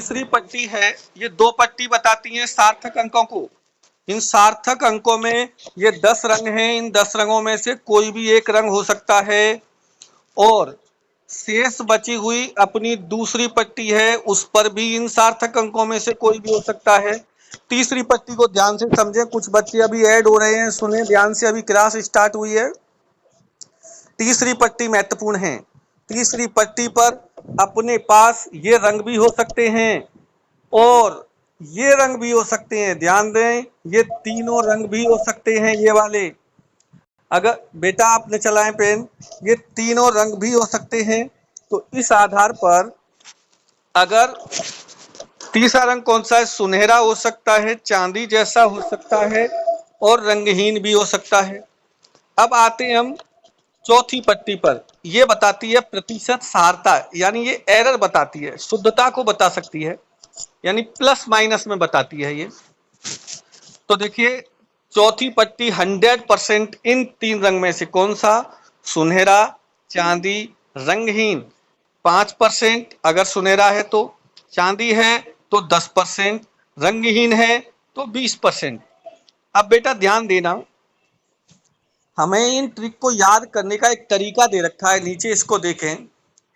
तीसरी पट्टी है, ये दो पट्टी बताती है सार्थक अंकों को। इन सार्थक अंकों में ये 10 रंग हैं, इन 10 रंगों में से कोई भी एक रंग हो सकता है। और शेष बची हुई अपनी दूसरी पट्टी है, उस पर भी इन सार्थक अंकों में से कोई भी हो सकता है। तीसरी पट्टी को ध्यान से समझें, कुछ बच्चे अभी ऐड हो रहे हैं, सुने ध्यान से, अभी क्लास स्टार्ट हुई है। तीसरी पट्टी महत्वपूर्ण है। तीसरी पट्टी पर अपने पास ये रंग भी हो सकते हैं और ये रंग भी हो सकते हैं। ध्यान दें, ये तीनों रंग भी हो सकते हैं, ये वाले। अगर बेटा आपने चलाए पेन, ये तीनों रंग भी हो सकते हैं। तो इस आधार पर अगर तीसरा रंग कौन सा है, सुनहरा हो सकता है, चांदी जैसा हो सकता है और रंगहीन भी हो सकता है। अब आते हैं हम चौथी पट्टी पर। ये बताती है प्रतिशत सारता, यानी ये एरर बताती है, शुद्धता को बता सकती है, यानी प्लस माइनस में बताती है ये। तो देखिए चौथी पट्टी 100% इन तीन रंग में से कौन सा, सुनहरा, चांदी, रंगहीन 5% अगर सुनहरा है तो, चांदी है तो 10%, रंगहीन है तो 20%। अब बेटा ध्यान देना, हमें इन ट्रिक को याद करने का एक तरीका दे रखा है, नीचे इसको देखें।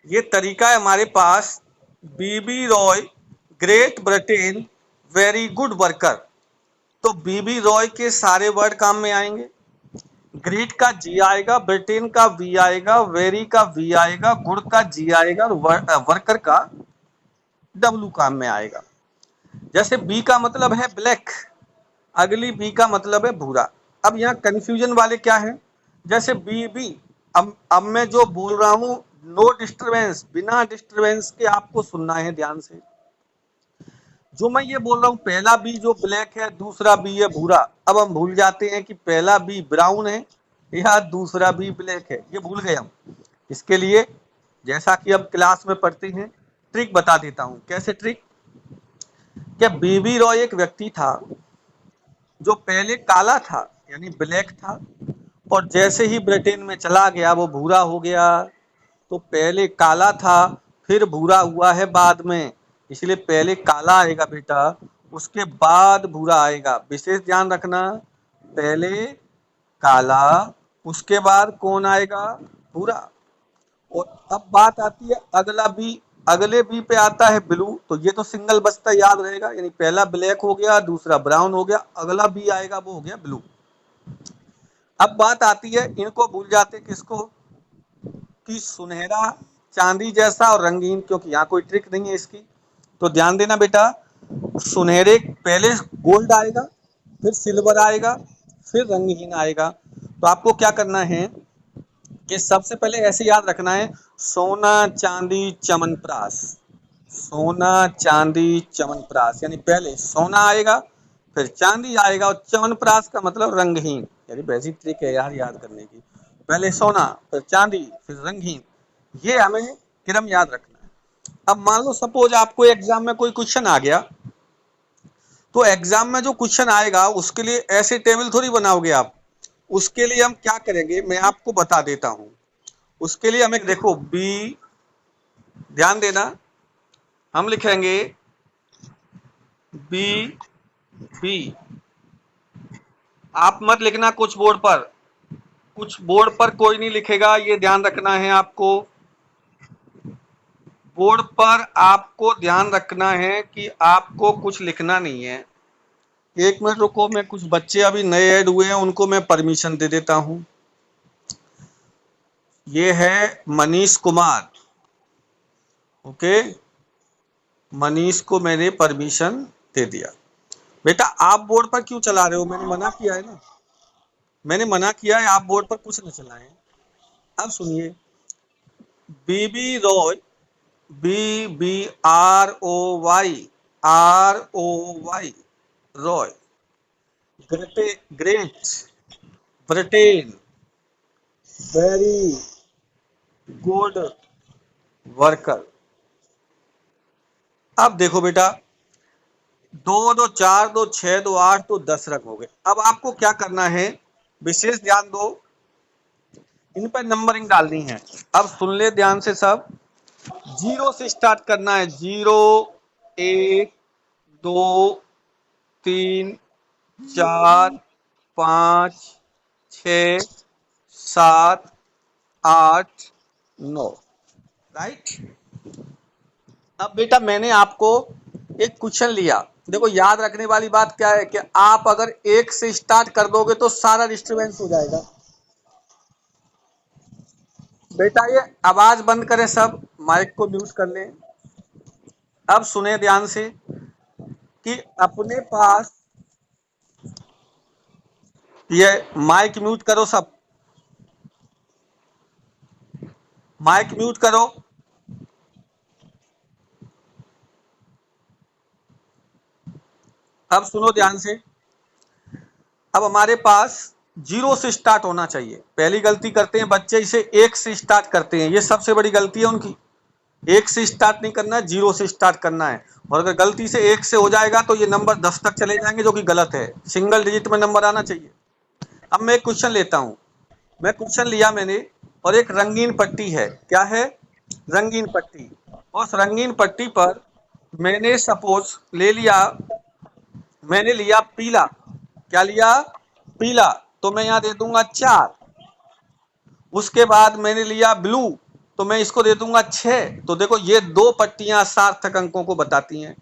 ये तरीका है हमारे पास, BB Roy Great Britain very good worker. तो बीबी रॉय के सारे वर्ड काम में आएंगे। ग्रेट का जी आएगा, ब्रिटेन का वी आएगा, वेरी का वी आएगा, गुड का जी आएगा और वर्कर का डब्लू काम में आएगा। जैसे बी का मतलब है ब्लैक, अगली बी का मतलब है भूरा। अब यहाँ कंफ्यूजन वाले क्या है, जैसे बी बी, अब मैं जो बोल रहा हूं नो डिस्टरबेंस, बिना डिस्टरबेंस के आपको सुनना है ध्यान से। जो मैं ये बोल रहा हूँ पहला बी जो ब्लैक है, दूसरा बी है भूरा, अब हम भूल जाते हैं कि पहला बी ब्राउन है या दूसरा बी ब्लैक है, ये भूल गए हम। इसके लिए जैसा कि अब क्लास में पढ़ते हैं, ट्रिक बता देता हूँ। कैसे ट्रिक, क्या बीबी रॉय एक व्यक्ति था जो पहले काला था यानी ब्लैक था, और जैसे ही ब्रिटेन में चला गया वो भूरा हो गया। तो पहले काला था फिर भूरा हुआ है बाद में, इसलिए पहले काला आएगा बेटा, उसके बाद भूरा आएगा। विशेष ध्यान रखना, पहले काला उसके बाद कौन आएगा, भूरा। और अब बात आती है अगला बी, अगले बी पे आता है ब्लू। तो ये तो सिंगल बचता याद रहेगा, यानी पहला ब्लैक हो गया, दूसरा ब्राउन हो गया, अगला बी आएगा वो हो गया ब्लू। अब बात आती है, इनको भूल जाते किसको, कि सुनहरा, चांदी जैसा और रंगीन, क्योंकि यहाँ कोई ट्रिक नहीं है इसकी। तो ध्यान देना बेटा, सुनहरे पहले गोल्ड आएगा, फिर सिल्वर आएगा, फिर रंगहीन आएगा। तो आपको क्या करना है कि सबसे पहले ऐसे याद रखना है, सोना चांदी चमनप्राश, सोना चांदी चमनप्राश, यानी पहले सोना आएगा फिर चांदी आएगा और चमनप्राश का मतलब रंगहीन। यानी वैसी ट्रिक है यार याद करने की, पहले सोना फिर चांदी फिर रंगहीन, ये हमें क्रम याद रखना है। अब मान लो सपोज आपको एग्जाम में कोई क्वेश्चन आ गया, तो एग्जाम में जो क्वेश्चन आएगा उसके लिए ऐसे टेबल थोड़ी बनाओगे आप। उसके लिए हम क्या करेंगे मैं आपको बता देता हूं। उसके लिए हमें देखो बी, ध्यान देना, हम लिखेंगे बी बी, आप मत लिखना कुछ बोर्ड पर, कुछ बोर्ड पर कोई नहीं लिखेगा, ये ध्यान रखना है आपको। बोर्ड पर आपको ध्यान रखना है कि आपको कुछ लिखना नहीं है। एक मिनट रुको, मैं कुछ बच्चे अभी नए ऐड हुए हैं उनको मैं परमिशन दे देता हूं। ये है मनीष कुमार, ओके, मनीष को मैंने परमिशन दे दिया। बेटा आप बोर्ड पर क्यों चला रहे हो, मैंने मना किया है ना, मैंने मना किया है आप बोर्ड पर कुछ न चलाएं। अब सुनिए, BB Roy, B B R O Y, R O Y, Roy, Great Britain very good worker. अब देखो बेटा, 2 2 4 2 6 2 8 तो 10 रंग हो गए। अब आपको क्या करना है, विशेष ध्यान दो, इन पर नंबरिंग डालनी है। अब सुन ले ध्यान से सब, 0 से स्टार्ट करना है, 0 1 2 3 4 5 6 7 8 9, राइट। अब बेटा मैंने आपको एक क्वेश्चन लिया, देखो याद रखने वाली बात क्या है कि आप अगर 1 से स्टार्ट कर दोगे तो सारा डिस्टरबेंस हो जाएगा। बेटा ये आवाज बंद करें, सब माइक को म्यूट कर लें। अब सुने ध्यान से कि अपने पास, ये माइक म्यूट करो, सब माइक म्यूट करो। अब सुनो ध्यान से, अब हमारे पास 0 से स्टार्ट होना चाहिए। पहली गलती करते हैं बच्चे, इसे 1 से स्टार्ट करते हैं, ये सबसे बड़ी गलती है उनकी। 1 से स्टार्ट नहीं करना है, 0 से स्टार्ट करना है। और अगर गलती से 1 से हो जाएगा तो ये नंबर 10 तक चले जाएंगे, जो कि गलत है। सिंगल डिजिट में नंबर आना चाहिए। अब मैं एक क्वेश्चन लेता हूं, मैं क्वेश्चन लिया मैंने, और एक रंगीन पट्टी है। क्या है? रंगीन पट्टी। और उस रंगीन पट्टी पर मैंने सपोज ले लिया, मैंने लिया पीला। क्या लिया? पीला। तो मैं यहां दे दूंगा 4। उसके बाद मैंने लिया ब्लू, तो मैं इसको दे दूंगा 6। तो देखो ये 2 पट्टियां सार्थक अंकों को बताती हैं।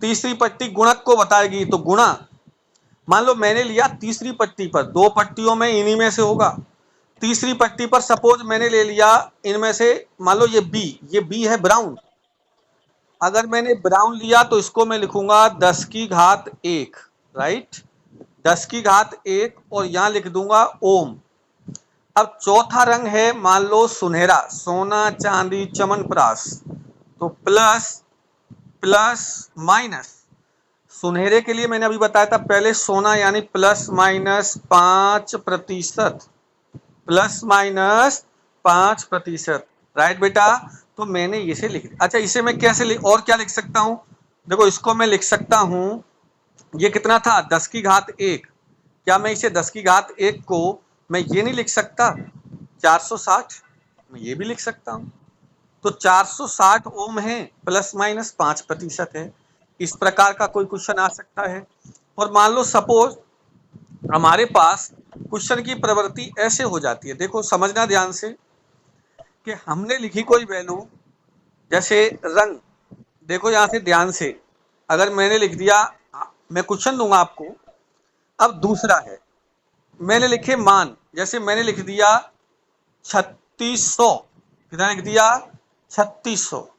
तीसरी पट्टी गुणक को बताएगी, तो गुणा। मान लो मैंने लिया तीसरी पट्टी पर, 2 पट्टियों में इन्हीं में से होगा। तीसरी पट्टी पर सपोज मैंने ले लिया इनमें से, मान लो ये बी है, ब्राउन। अगर मैंने ब्राउन लिया तो इसको मैं लिखूंगा 10 की घात 1, राइट। 10 की घात 1, और यहां लिख दूंगा ओम। अब चौथा रंग है मान लो सुनहरा, सोना चांदी चमनप्राश। तो प्लस प्लस माइनस, सुनहरे के लिए मैंने अभी बताया था पहले, सोना यानी ±5%, ±5%, राइट बेटा। तो मैंने इसे लिख दिया। अच्छा इसे मैं कैसे लिख, और क्या लिख सकता हूं? देखो इसको मैं लिख सकता हूं, ये कितना था? 10 की घात 1। क्या मैं इसे 10 की घात 1 को मैं ये नहीं लिख सकता 460? मैं ये भी लिख सकता हूं। तो 460 ओम है, ±5% है। इस प्रकार का कोई क्वेश्चन आ सकता है। और मान लो सपोज हमारे पास क्वेश्चन की प्रवृत्ति ऐसे हो जाती है, देखो समझना ध्यान से, कि हमने लिखी कोई वैल्यू, जैसे रंग, देखो यहां से ध्यान से, अगर मैंने लिख दिया, मैं क्वेश्चन दूंगा आपको। अब दूसरा है, मैंने लिखे मान, जैसे मैंने लिख दिया 3600, कितना लिख दिया? 3600।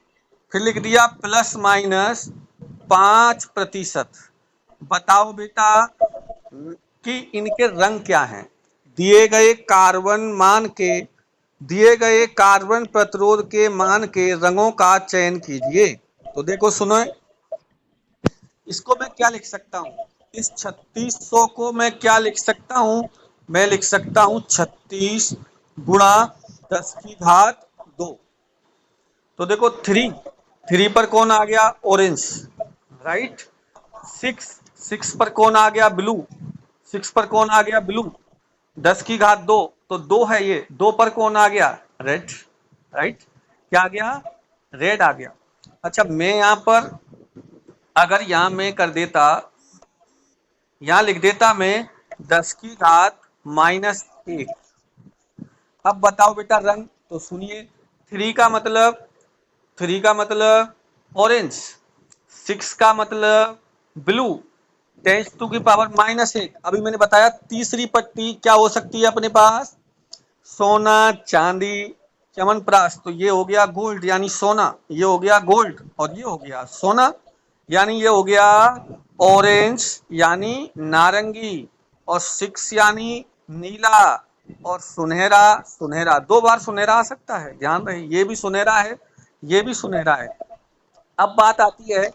फिर लिख दिया ±5%। बताओ बेटा कि इनके रंग क्या हैं? दिए गए कार्बन मान के, दिए गए कार्बन प्रतिरोध के मान के रंगों का चयन कीजिए। तो देखो सुनो, इसको मैं क्या लिख सकता हूं? इस 3600 को मैं क्या लिख सकता हूं? मैं लिख सकता हूं 36 गुणा 10 की घात 2। तो देखो 3 पर कौन आ गया? Orange, right. 6 पर कौन आ गया? ब्लू। 6 पर कौन आ गया? ब्लू। 10 की घात 2, तो 2 है ये, 2 पर कौन आ गया? Red, right. क्या आ गया? रेड आ गया। अच्छा मैं यहां पर, अगर यहां मैं कर देता, यहां लिख देता मैं 10 की घात -1। अब बताओ बेटा रंग, तो सुनिए, 3 का मतलब, 3 का मतलब ऑरेंज, 6 का मतलब ब्लू, 10⁻⁻1। अभी मैंने बताया तीसरी पट्टी क्या हो सकती है अपने पास? सोना चांदी चमनप्राश। तो ये हो गया गोल्ड यानी सोना, ये हो गया गोल्ड, और ये हो गया सोना, यानी ये हो गया ऑरेंज यानी नारंगी, और 6 यानी नीला, और सुनहरा, सुनहरा 2 बार सुनहरा आ सकता है, ध्यान रहे, ये भी सुनहरा है, ये भी सुनहरा है। अब बात आती है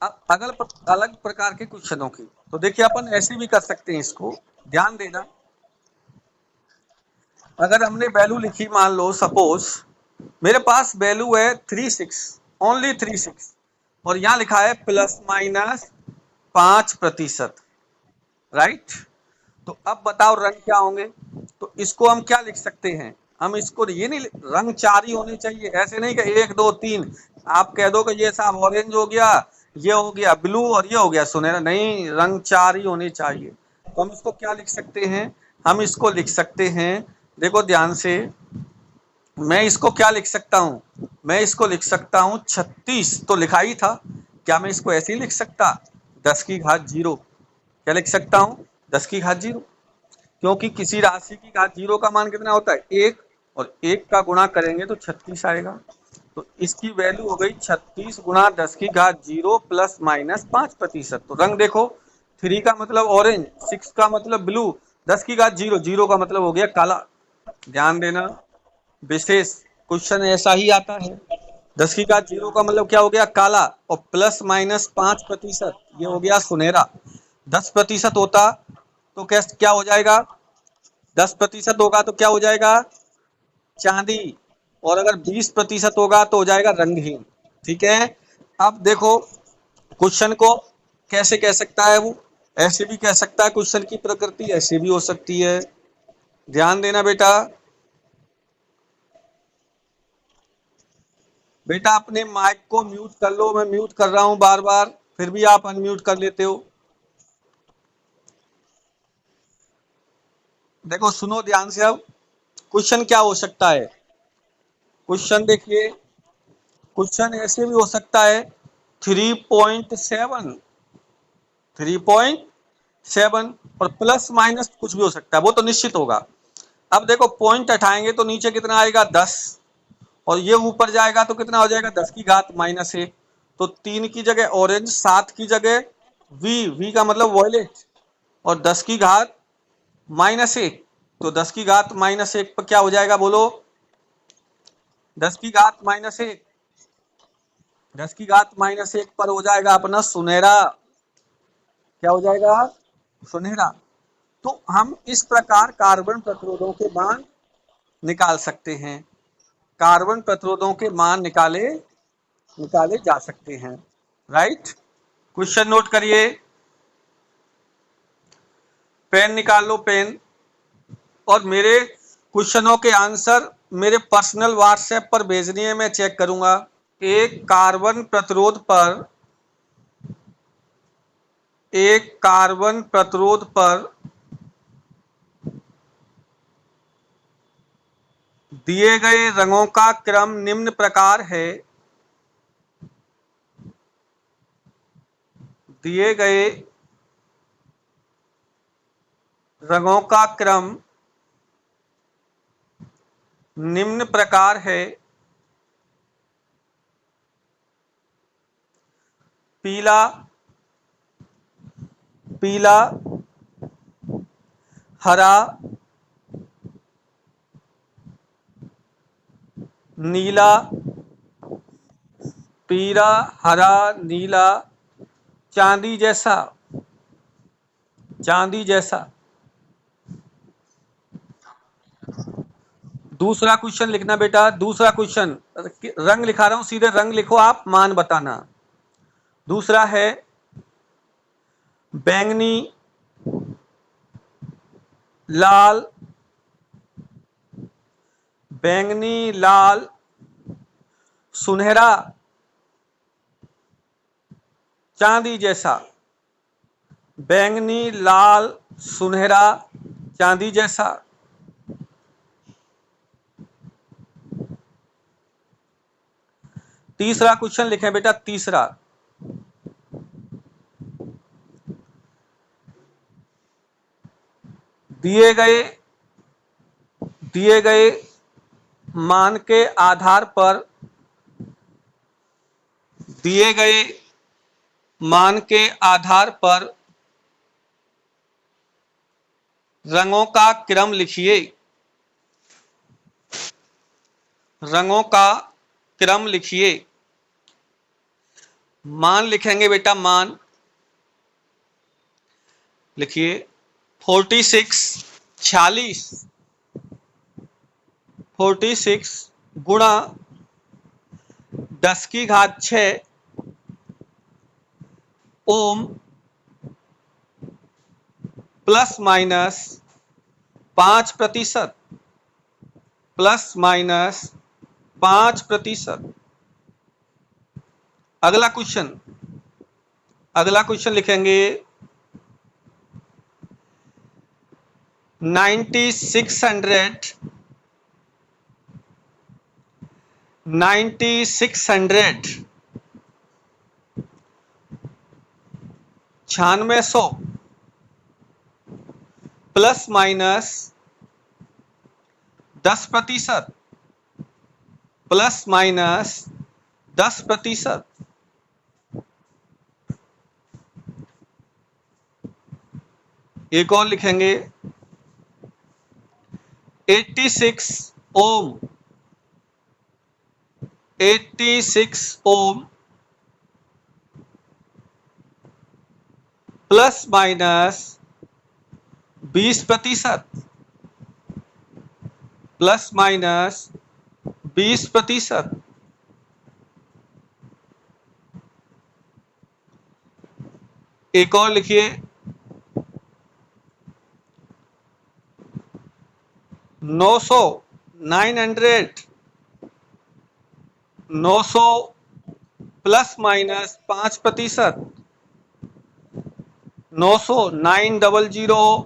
अलग प्रकार के क्वेश्चनों की। तो देखिए अपन ऐसे भी कर सकते हैं, इसको ध्यान देना। अगर हमने वैल्यू लिखी, मान लो सपोज मेरे पास वैल्यू है 36, ओनली 36, और यहां लिखा है ±5%, राइट। तो अब बताओ रंग क्या होंगे? तो इसको हम क्या लिख सकते हैं? हम इसको ये नहीं, रंग 4 ही होने चाहिए, ऐसे नहीं कि 1 2 3। आप कह दो कि ये साहब ऑरेंज हो गया, ये हो गया ब्लू और ये हो गया सुनहरा, नहीं रंग 4 ही होने चाहिए। तो हम इसको क्या लिख सकते हैं, हम इसको लिख सकते हैं, देखो ध्यान से, मैं इसको क्या लिख सकता हूँ, मैं इसको लिख सकता हूँ 36 तो लिखा ही था, क्या मैं इसको ऐसे ही लिख सकता 10 की घात 0, क्या लिख सकता हूँ 10 की घात 0, क्योंकि किसी राशि की घात 0 का मान कितना होता है 1, और 1 का गुणा करेंगे तो 36 आएगा। तो इसकी वैल्यू हो गई 36 गुणा 10 की घात 0 प्लस माइनस 5%। तो रंग देखो, 3 का मतलब ऑरेंज, 6 का मतलब ब्लू, 10 की घात 0, 0 का मतलब हो गया काला। ध्यान देना, विशेष क्वेश्चन ऐसा ही आता है। 10 की घात 0 का मतलब क्या हो गया काला, और प्लस माइनस 5% ये हो गया सुनहरा। 10% होता तो कैसे क्या हो जाएगा, 10% होगा तो क्या हो जाएगा चांदी, और अगर 20% होगा तो हो जाएगा रंगहीन। ठीक है, अब देखो क्वेश्चन को कैसे कह सकता है वो, ऐसे भी कह सकता है, क्वेश्चन की प्रकृति ऐसे भी हो सकती है। ध्यान देना बेटा, बेटा अपने माइक को म्यूट कर लो, मैं म्यूट कर रहा हूं बार बार, फिर भी आप अनम्यूट कर लेते हो। देखो सुनो ध्यान से, अब क्वेश्चन क्या हो सकता है, क्वेश्चन देखिए, क्वेश्चन ऐसे भी हो सकता है 3.7, 3.7 और प्लस माइनस कुछ भी हो सकता है, वो तो निश्चित होगा। अब देखो पॉइंट हटाएंगे तो नीचे कितना आएगा 10, और ये ऊपर जाएगा तो कितना हो जाएगा 10 की घात -1। तो 3 की जगह ऑरेंज, 7 की जगह वी, वी का मतलब वॉयलेट, और 10 की घात -1, तो 10 की घात -1 पर क्या हो जाएगा बोलो, 10 की घात -1, 10 की घात -1 पर हो जाएगा अपना सुनहरा, क्या हो जाएगा सुनहरा। तो हम इस प्रकार कार्बन प्रतिरोधों के मान निकाल सकते हैं, कार्बन प्रतिरोधों के मान निकाले निकाले जा सकते हैं। राइट, क्वेश्चन नोट करिए, पेन निकाल लो पेन, और मेरे क्वेश्चनों के आंसर मेरे पर्सनल व्हाट्सएप पर भेजनी है, मैं चेक करूंगा। एक कार्बन प्रतिरोध पर, एक कार्बन प्रतिरोध पर दिए गए रंगों का क्रम निम्न प्रकार है, दिए गए रंगों का क्रम निम्न प्रकार है, पीला, पीला, हरा, नीला, पीला, हरा, नीला, चांदी जैसा, चांदी जैसा। दूसरा क्वेश्चन लिखना बेटा, दूसरा क्वेश्चन, रंग लिखा रहा हूं, सीधे रंग लिखो, आप मान बताना। दूसरा है बैंगनी, लाल, बैंगनी, लाल, सुनहरा, चांदी जैसा, बैंगनी, लाल, सुनहरा, चांदी जैसा। तीसरा क्वेश्चन लिखें बेटा, तीसरा, दिए गए, दिए गए मान के आधार पर, दिए गए मान के आधार पर रंगों का क्रम लिखिए, रंगों का क्रम लिखिए। मान लिखेंगे बेटा, मान लिखिए 46, 46, 46 गुणा 10 की घात 6 ohm plus minus 5%, plus minus 5%। अगला क्वेश्चन, अगला क्वेश्चन लिखेंगे 9600 9600 प्लस माइनस 10%, प्लस माइनस 10%। एक और लिखेंगे 86 ओम, 86 ohm plus minus 20%, plus minus 20%। एक और लिखिए 900 प्लस माइनस 5%, 900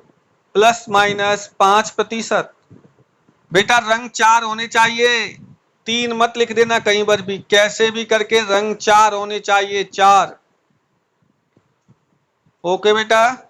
प्लस माइनस 5%। बेटा रंग 4 होने चाहिए, 3 मत लिख देना कहीं पर भी, कैसे भी करके रंग 4 होने चाहिए, 4। ओके बेटा।